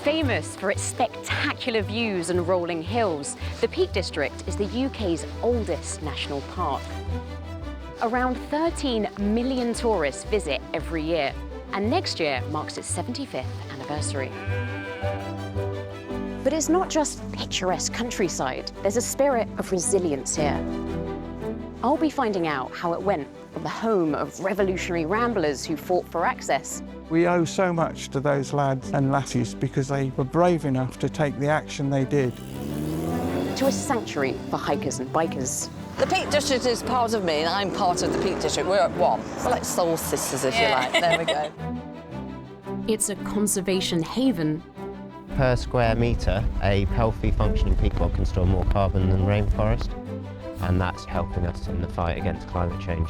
Famous for its spectacular views and rolling hills, the Peak District is the UK's oldest national park. Around 13 million tourists visit every year, and next year marks its 75th anniversary. But it's not just picturesque countryside, there's a spirit of resilience here. I'll be finding out how it went with the home of revolutionary ramblers who fought for access. We owe so much to those lads and lassies because they were brave enough to take the action they did. To a sanctuary for hikers and bikers. The Peak District is part of me and I'm part of the Peak District. We're at one. We're like soul sisters, if you like. There we go. It's a conservation haven. Per square metre, a healthy functioning peak bog can store more carbon than rainforest. And that's helping us in the fight against climate change.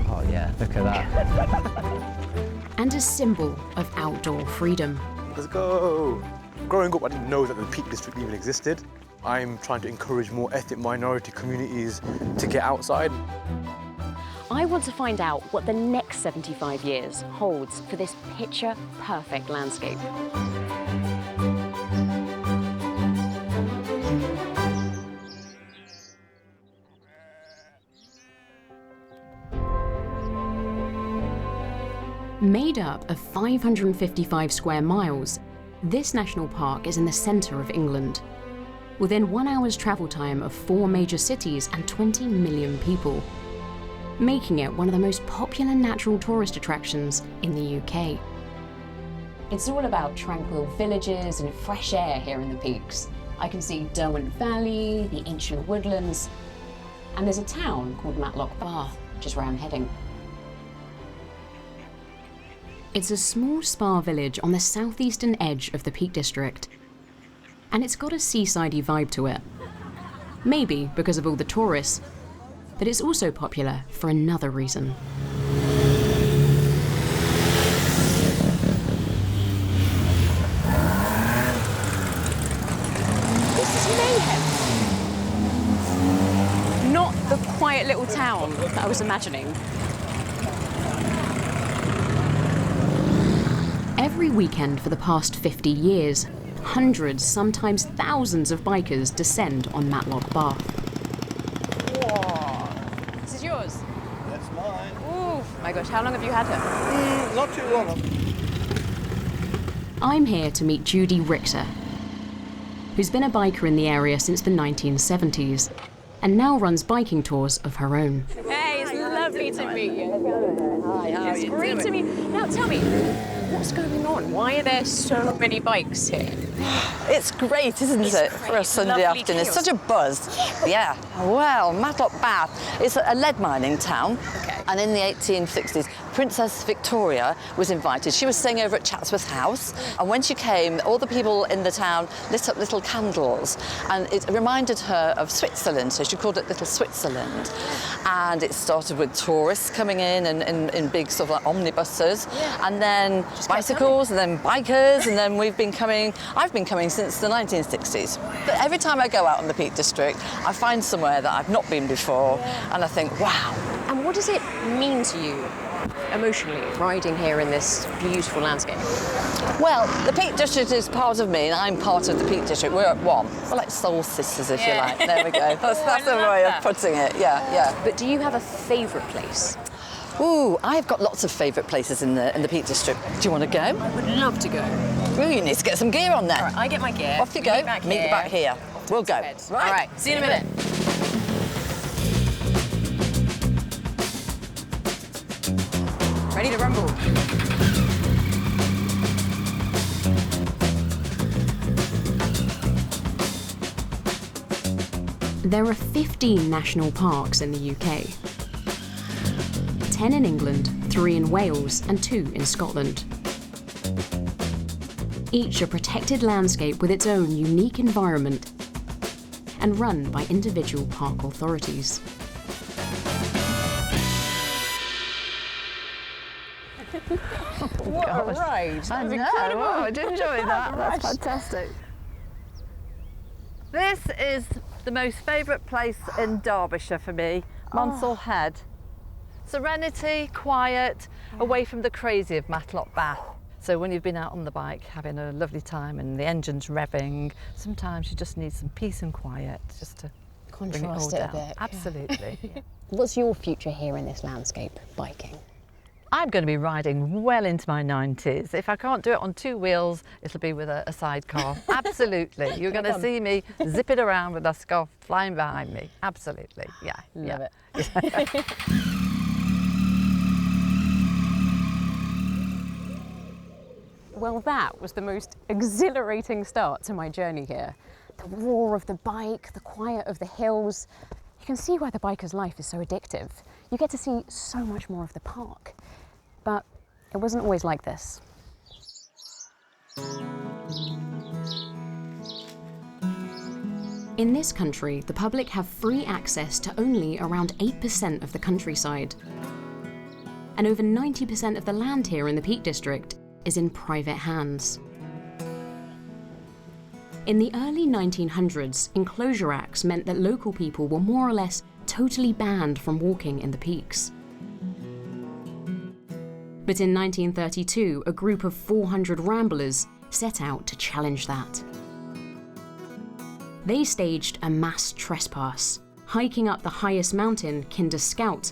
Oh yeah, look at that. And a symbol of outdoor freedom. Let's go! Growing up, I didn't know that the Peak District even existed. I'm trying to encourage more ethnic minority communities to get outside. I want to find out what the next 75 years holds for this picture-perfect landscape. Made up of 555 square miles, this national park is in the centre of England. Within 1 hour's travel time of 4 major cities and 20 million people, making it one of the most popular natural tourist attractions in the UK. It's all about tranquil villages and fresh air here in the peaks. I can see Derwent Valley, the ancient woodlands, and there's a town called Matlock Bath, which is where I'm heading. It's a small spa village on the southeastern edge of the Peak District. And it's got a seasidey vibe to it. Maybe because of all the tourists, but it's also popular for another reason. This is mayhem. Not the quiet little town that I was imagining. Every weekend for the past 50 years, hundreds, sometimes thousands of bikers descend on Matlock Bath. Whoa. This is yours? That's mine. Oh my gosh, how long have you had her? Not too long. I'm here to meet Judy Richter, who's been a biker in the area since the 1970s, and now runs biking tours of her own. Hey, it's lovely to meet you. Hi, how are you? It's great to meet you. Now tell me, what's going on? Why are there so many bikes here? It's great, isn't it, for a Sunday afternoon? It's such a buzz. Yeah. Well, Matlock Bath is a lead mining town. Okay. And in the 1860s, Princess Victoria was invited. She was staying over at Chatsworth House. And when she came, all the people in the town lit up little candles. And it reminded her of Switzerland, so she called it Little Switzerland. And it started with tourists coming in big sort of like omnibuses. Yeah. And then bicycles, and then bikers, and then I've been coming since the 1960s. But every time I go out on the Peak District, I find somewhere that I've not been before, and I think, wow. And what does it mean to you emotionally, riding here in this beautiful landscape? Well, the Peak District is part of me and I'm part of the Peak District. We're at one. We're like soul sisters, if you like. There we go. That's the way of putting it, yeah. But do you have a favourite place? Ooh, I've got lots of favourite places in the Peak District. Do you want to go? I would love to go. Ooh, you need to get some gear on then. All right, I get my gear. Off you go. Meet you back here. We'll go. Right. All right, see you in a minute. Ready to rumble. There are 15 national parks in the UK. 10 in England, 3 in Wales, and 2 in Scotland. Each a protected landscape with its own unique environment and run by individual park authorities. What a ride. I know. Incredible. Oh, I did enjoy that. That's fantastic. This is the most favourite place in Derbyshire for me, Monsall Head. Serenity, quiet, away from the crazy of Matlock Bath. So when you've been out on the bike having a lovely time and the engine's revving, sometimes you just need some peace and quiet just to bring it all Contrast it a down. bit. Absolutely. Yeah. What's your future here in this landscape, biking? I'm going to be riding well into my 90s. If I can't do it on two wheels, it'll be with a sidecar. Absolutely. You're going to see me zipping around with a scarf flying behind me. Absolutely. Yeah. Love it. Well, that was the most exhilarating start to my journey here. The roar of the bike, the quiet of the hills. You can see why the biker's life is so addictive. You get to see so much more of the park. But it wasn't always like this. In this country, the public have free access to only around 8% of the countryside. And over 90% of the land here in the Peak District is in private hands. In the early 1900s, enclosure acts meant that local people were more or less totally banned from walking in the peaks. But in 1932, a group of 400 ramblers set out to challenge that. They staged a mass trespass, hiking up the highest mountain, Kinder Scout,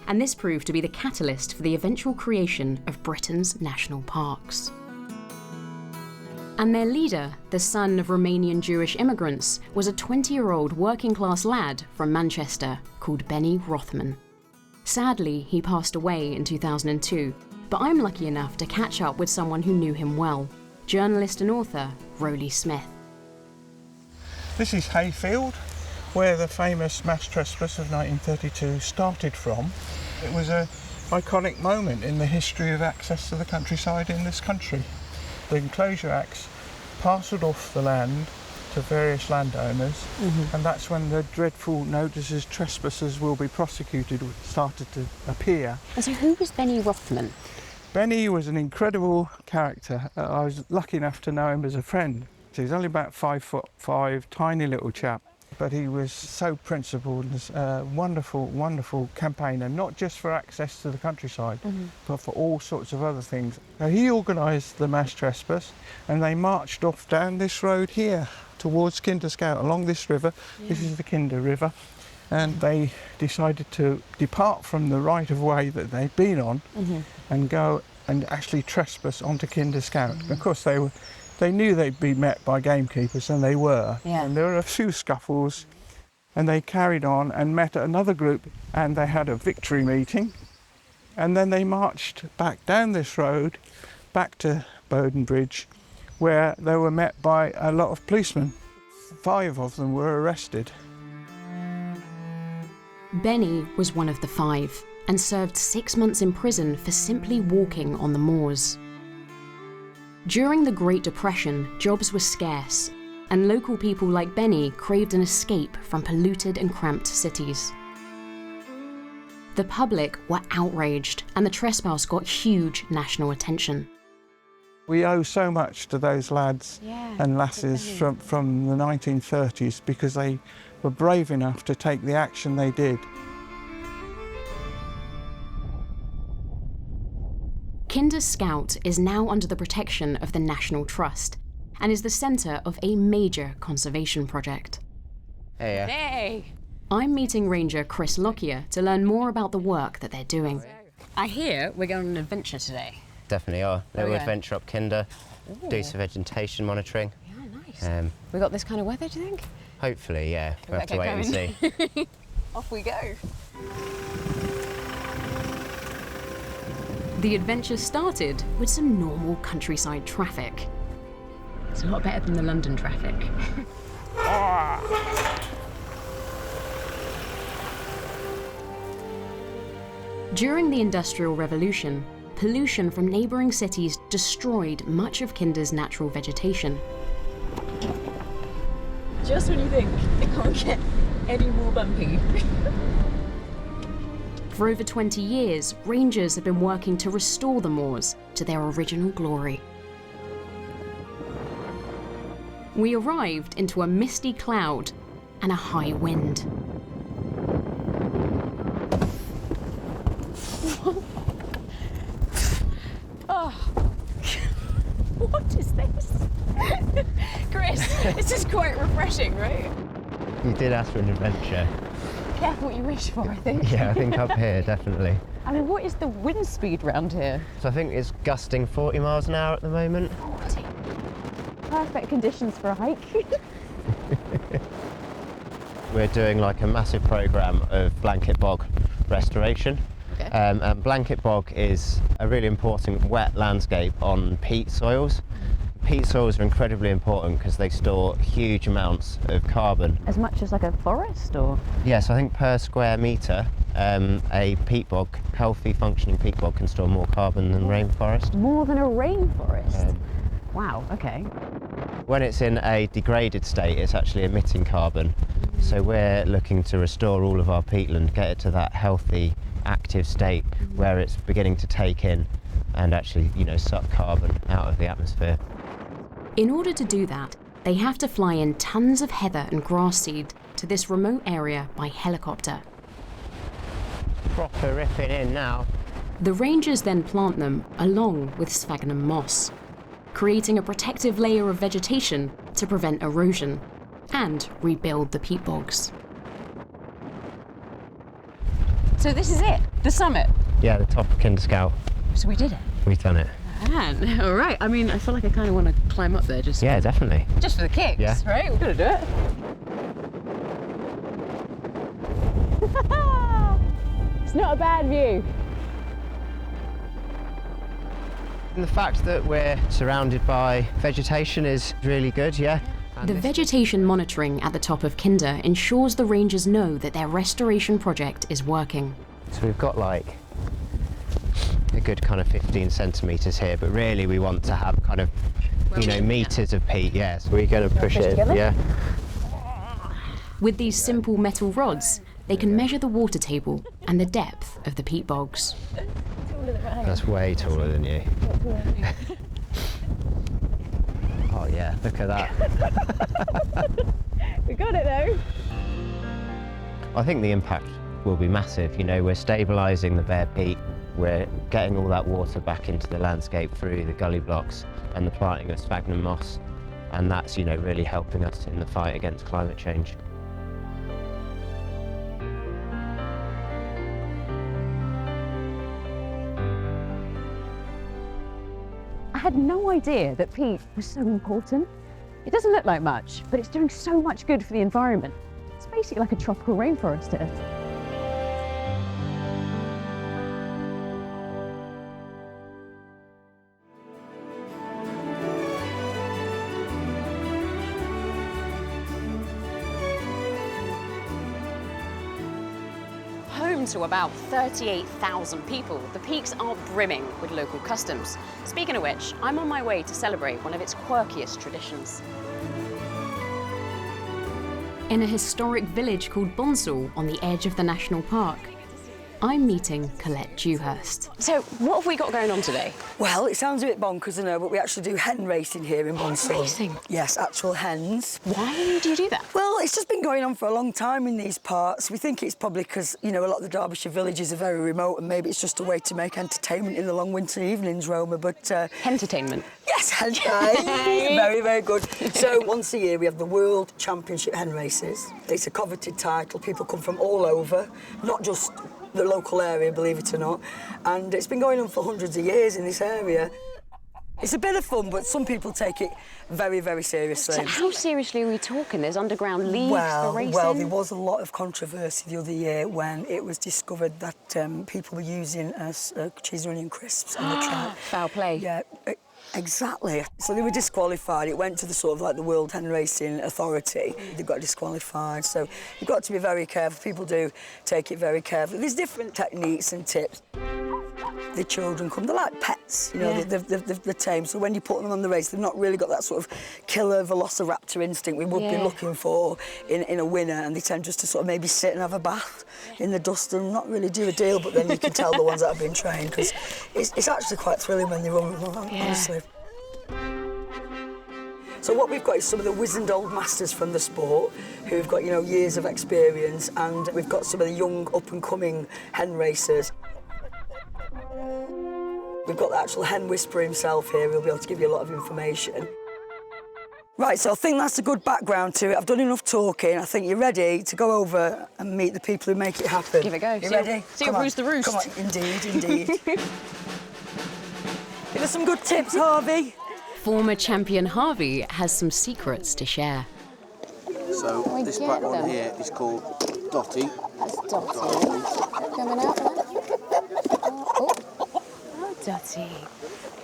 and this proved to be the catalyst for the eventual creation of Britain's national parks. And their leader, the son of Romanian Jewish immigrants, was a 20-year-old working-class lad from Manchester called Benny Rothman. Sadly, he passed away in 2002, but I'm lucky enough to catch up with someone who knew him well, journalist and author Rowley Smith. This is Hayfield, where the famous mass trespass of 1932 started from. It was an iconic moment in the history of access to the countryside in this country. The Enclosure Acts parcelled off the land to various landowners, and that's when the dreadful notices trespassers will be prosecuted started to appear. And so who was Benny Rothman? Benny was an incredible character. I was lucky enough to know him as a friend. He was only about 5'5", tiny little chap, but he was so principled and a wonderful, wonderful campaigner, not just for access to the countryside, but for all sorts of other things. So he organised the mass trespass, and they marched off down this road here towards Kinder Scout, along this river. This is the Kinder River, and they decided to depart from the right-of-way that they'd been on and go and actually trespass onto Kinder Scout. Of course, they knew they'd be met by gamekeepers, and they were. Yeah. And there were a few scuffles, and they carried on and met another group, and they had a victory meeting. And then they marched back down this road, back to Bowden Bridge, where they were met by a lot of policemen. 5 of them were arrested. Benny was one of the 5 and served 6 months in prison for simply walking on the moors. During the Great Depression, jobs were scarce, and local people like Benny craved an escape from polluted and cramped cities. The public were outraged, and the trespass got huge national attention. We owe so much to those lads and lasses from the 1930s because they were brave enough to take the action they did. Kinder Scout is now under the protection of the National Trust and is the centre of a major conservation project. Hey, Hey! I'm meeting Ranger Chris Lockyer to learn more about the work that they're doing. I hear we're going on an adventure today. definitely are. Little yeah. adventure up Kinder, do some vegetation monitoring. Yeah, nice. We got this kind of weather, do you think? Hopefully, yeah. We'll have to better wait get and see. Off we go. The adventure started with some normal countryside traffic. It's a lot better than the London traffic. During the Industrial Revolution, pollution from neighbouring cities destroyed much of Kinder's natural vegetation. Just when you think it can't get any more bumpy. For over 20 years, rangers have been working to restore the moors to their original glory. We arrived into a misty cloud and a high wind. It's just quite refreshing, right? You did ask for an adventure. Careful what you wish for, I think. Yeah, I think up here, definitely. I mean, what is the wind speed round here? So I think it's gusting 40 miles an hour at the moment. 40. Perfect conditions for a hike. We're doing like a massive programme of blanket bog restoration. Okay. And blanket bog is a really important wet landscape on peat soils. Peat soils are incredibly important because they store huge amounts of carbon. As much as like a forest, or? Yes, I think per square metre, a peat bog, healthy functioning peat bog, can store more carbon than rainforest. More than a rainforest? Wow, okay. When it's in a degraded state, it's actually emitting carbon. So we're looking to restore all of our peatland, get it to that healthy, active state where it's beginning to take in and actually, suck carbon out of the atmosphere. In order to do that, they have to fly in tons of heather and grass seed to this remote area by helicopter. Proper ripping in now. The rangers then plant them along with sphagnum moss, creating a protective layer of vegetation to prevent erosion and rebuild the peat bogs. So this is it, the summit? Yeah, the top of Kinder Scout. So we did it? We've done it. Man, all right. I mean, I feel like I kind of want to climb up there just... Yeah, definitely. Just for the kicks, Yeah. right? We're going to do it. It's not a bad view. And the fact that we're surrounded by vegetation is really good, yeah. And The vegetation monitoring at the top of Kinder ensures the rangers know that their restoration project is working. So we've got like a good kind of 15 centimetres here, but really we want to have kind of, metres of peat, yeah. So we're going to push it, together? yeah. With these simple metal rods, they can measure the water table and the depth of the peat bogs. That's way taller than you. Oh yeah, look at that. We got it though. I think the impact will be massive. We're stabilising the bare peat. We're getting all that water back into the landscape through the gully blocks and the planting of sphagnum moss. And that's, really helping us in the fight against climate change. I had no idea that peat was so important. It doesn't look like much, but it's doing so much good for the environment. It's basically like a tropical rainforest here. Home to about 38,000 people, the peaks are brimming with local customs. Speaking of which, I'm on my way to celebrate one of its quirkiest traditions. In a historic village called Bonsall on the edge of the national park, I'm meeting Colette Dewhurst. So, what have we got going on today? Well, it sounds a bit bonkers, I know, but we actually do hen racing here in Bonsall. Racing? Yes, actual hens. Why do you do that? Well, it's just been going on for a long time in these parts. We think it's probably because, a lot of the Derbyshire villages are very remote and maybe it's just a way to make entertainment in the long winter evenings, Roma, but... Entertainment. Yes, hen very, very good. So once a year we have the World Championship hen races. It's a coveted title. People come from all over, not just the local area, believe it or not. And it's been going on for hundreds of years in this area. It's a bit of fun, but some people take it very, very seriously. So how seriously are we talking? There's underground leagues for racing? Well, there was a lot of controversy the other year when it was discovered that people were using cheese and onion crisps on the track. Foul play. Yeah, exactly. So they were disqualified. It went to the sort of like the World Hen Racing Authority. They got disqualified. So you've got to be very careful. People do take it very carefully. There's different techniques and tips. The children come, they're like pets, they're tame. So when you put them on the race, they've not really got that sort of killer velociraptor instinct we would be looking for in a winner, and they tend just to sort of maybe sit and have a bath in the dust and not really do a deal, but then you can tell the ones that have been trained, because it's actually quite thrilling when they run, honestly. So what we've got is some of the wizened old masters from the sport who've got, years of experience, and we've got some of the young up-and-coming hen racers. We've got the actual hen whisperer himself here, who'll be able to give you a lot of information. Right, so I think that's a good background to it. I've done enough talking. I think you're ready to go over and meet the people who make it happen. Give it a go. You ready? See you roost the roost. Come on, indeed, indeed. Give us some good tips, Harvey. Former champion Harvey has some secrets to share. So this black one here is called Dotty. That's Dotty. Coming out there. Oh, Dotty.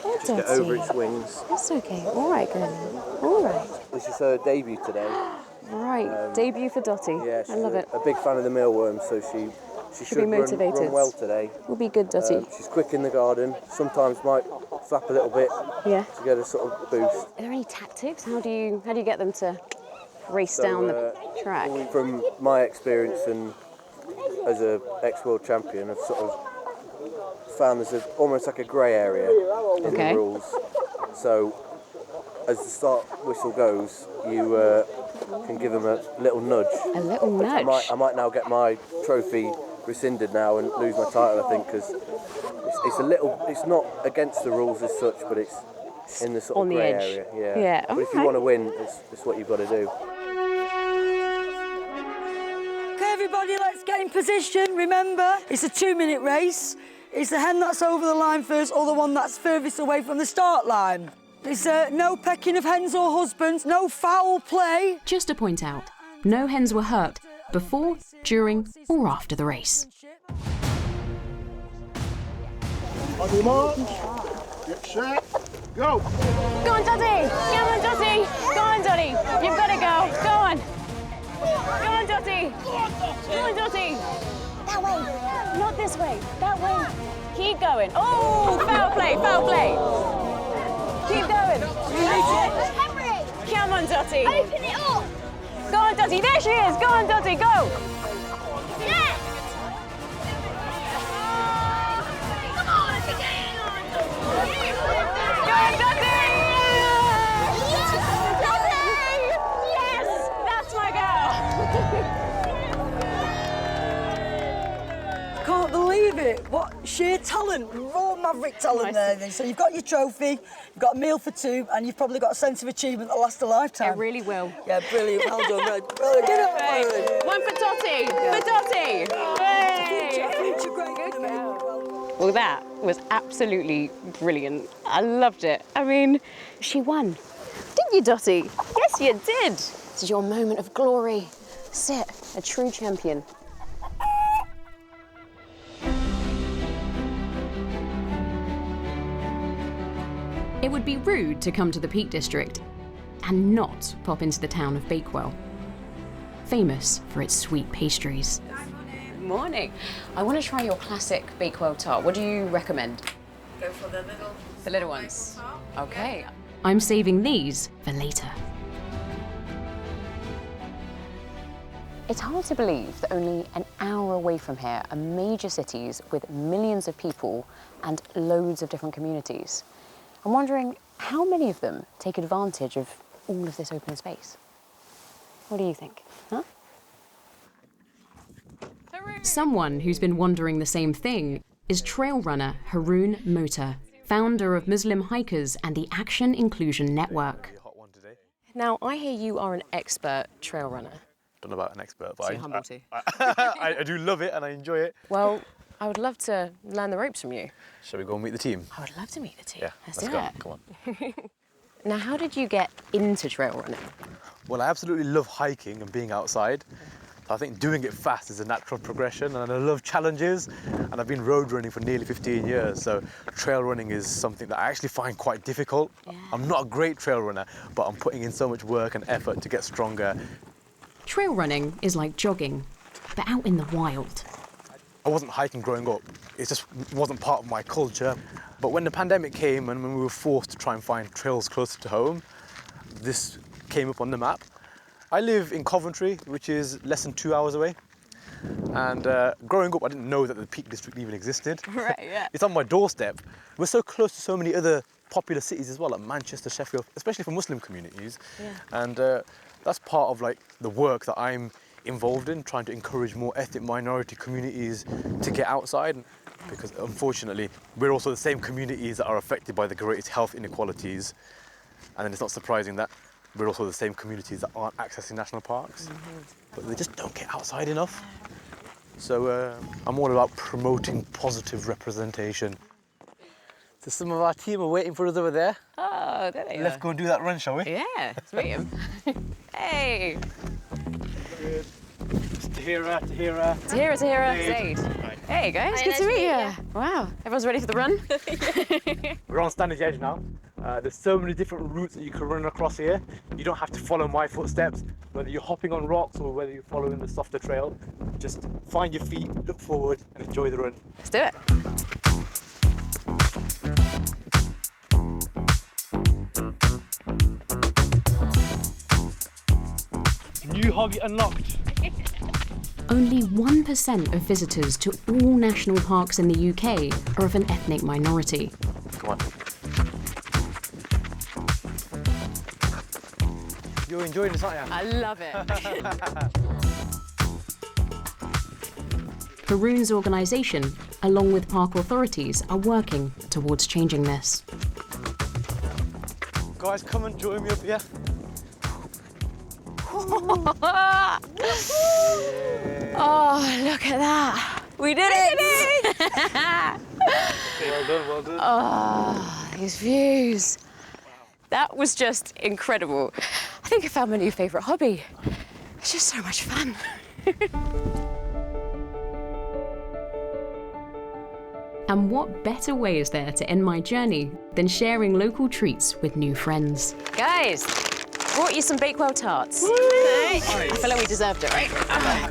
Oh, Dotty. Get over its wings. That's okay. All right, girl. All right. This is her debut today. Right. Debut for Dotty. Yeah, I love it. A big fan of the mealworm, so she should be motivated. run well today. We'll be good, Dotty. She's quick in the garden. Sometimes might flap a little bit Yeah. to get a sort of boost. Are there any tactics? How do you get them to race down the track? From my experience and as an ex-world champion, I've sort of found there's almost like a grey area in the rules. So as the start whistle goes, you can give them a little nudge. A little nudge? I might now get my trophy rescinded now and lose my title, I think, because it's not against the rules as such, but it's in the sort of grey area. Yeah. But if you want to win, it's what you've got to do. Okay, everybody, let's get in position. Remember, it's a 2-minute race. It's the hen that's over the line first or the one that's furthest away from the start line. There's no pecking of hens or husbands, no foul play. Just to point out, no hens were hurt before, during, or after the race. On your mark, get set, go! Go on, Dotty! Come on, Dotty! Go on, Dotty! You've got to go! Go on! Go on, Dotty! Go on, Dotty! That way! Not this way! That way! Keep going! Oh! Foul play! Foul play! Keep going! Come on, Dotty! Open it up! Go on, Dotty! There she is! Go on, Dotty! Go! Yes! Come on, again! Go on, Dotty! Dotty! Yes! That's my girl! Can't believe it. What sheer talent, raw maverick talent there. Then. So you've got your trophy, you've got a meal for two, and you've probably got a sense of achievement that lasts a lifetime. It really will. Yeah, brilliant. Well done, Red. Well, get up, Red. One for Dotty! For Dotty! Future great. Well, that was absolutely brilliant. I loved it. I mean, she won. Didn't you, Dotty? Yes, you did. This is your moment of glory. Sit, a true champion. It would be rude to come to the Peak District and not pop into the town of Bakewell, famous for its sweet pastries. Good morning. I want to try your classic Bakewell tart. What do you recommend? Go for the little ones. Okay. I'm saving these for later. It's hard to believe that only an hour away from here are major cities with millions of people and loads of different communities. I'm wondering how many of them take advantage of all of this open space. What do you think? Huh? Someone who's been wondering the same thing is trail runner Haroon Motor, founder of Muslim Hikers and the Action Inclusion Network. Now, I hear you are an expert trail runner. Don't know about an expert, but So you're humble too. I do love it and I enjoy it. Well, I would love to learn the ropes from you. Shall we go and meet the team? I would love to meet the team. Yeah, let's let's do go. it. Come on. Now, how did you get into trail running? Well, I absolutely love hiking and being outside. So I think doing it fast is a natural progression, and I love challenges. And I've been road running for nearly 15 years, so trail running is something that I actually find quite difficult. Yeah. I'm not a great trail runner, but I'm putting in so much work and effort to get stronger. Trail running is like jogging, but out in the wild. I wasn't hiking growing up. It just wasn't part of my culture. But when the pandemic came and when we were forced to try and find trails closer to home, this came up on the map. I live in Coventry, which is less than 2 hours away. And growing up, I didn't know that the Peak District even existed. Right, yeah. It's on my doorstep. We're so close to so many other popular cities as well, like Manchester, Sheffield, especially for Muslim communities. Yeah. And that's part of like the work that I'm involved in, trying to encourage more ethnic minority communities to get outside, because unfortunately we're also the same communities that are affected by the greatest health inequalities, and then it's not surprising that we're also the same communities that aren't accessing national parks, but they just don't get outside enough. So I'm all about promoting positive representation. So some of our team are waiting for us over there. Oh, there they are. Let's go and do that run, shall we? Yeah, let's meet him. Hey! Tahira. Tahira, Zaid. Hey guys, good to meet you. Wow, everyone's ready for the run? We're on Standard Edge now. There's so many different routes that you can run across here. You don't have to follow my footsteps, whether you're hopping on rocks or whether you're following the softer trail. Just find your feet, look forward and enjoy the run. Let's do it. New hobby unlocked. Only 1% of visitors to all national parks in the UK are of an ethnic minority. Come on. You're enjoying this, aren't you? I love it. Haroon's organisation, along with park authorities, are working towards changing this. Guys, come and join me up here. Oh, look at that. We did it! Well done. Oh, these views. That was just incredible. I think I found my new favourite hobby. It's just so much fun. And what better way is there to end my journey than sharing local treats with new friends? Guys, brought you some Bakewell tarts. Hey. I feel like we deserved it, right?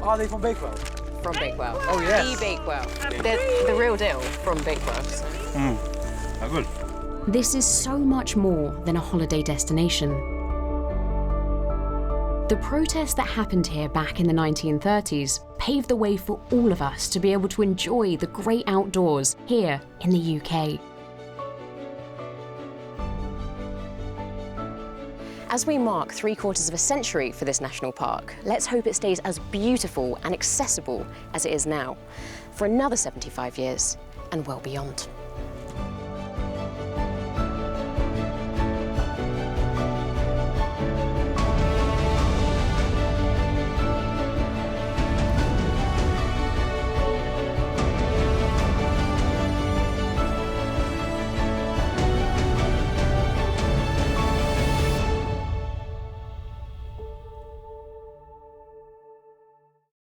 Are they from Bakewell? From Bakewell. Oh, yes. The Bakewell. They're the real deal from Bakewell. So. How good. This is so much more than a holiday destination. The protest that happened here back in the 1930s paved the way for all of us to be able to enjoy the great outdoors here in the UK. As we mark 3/4 of a century for this national park, let's hope it stays as beautiful and accessible as it is now for another 75 years and well beyond.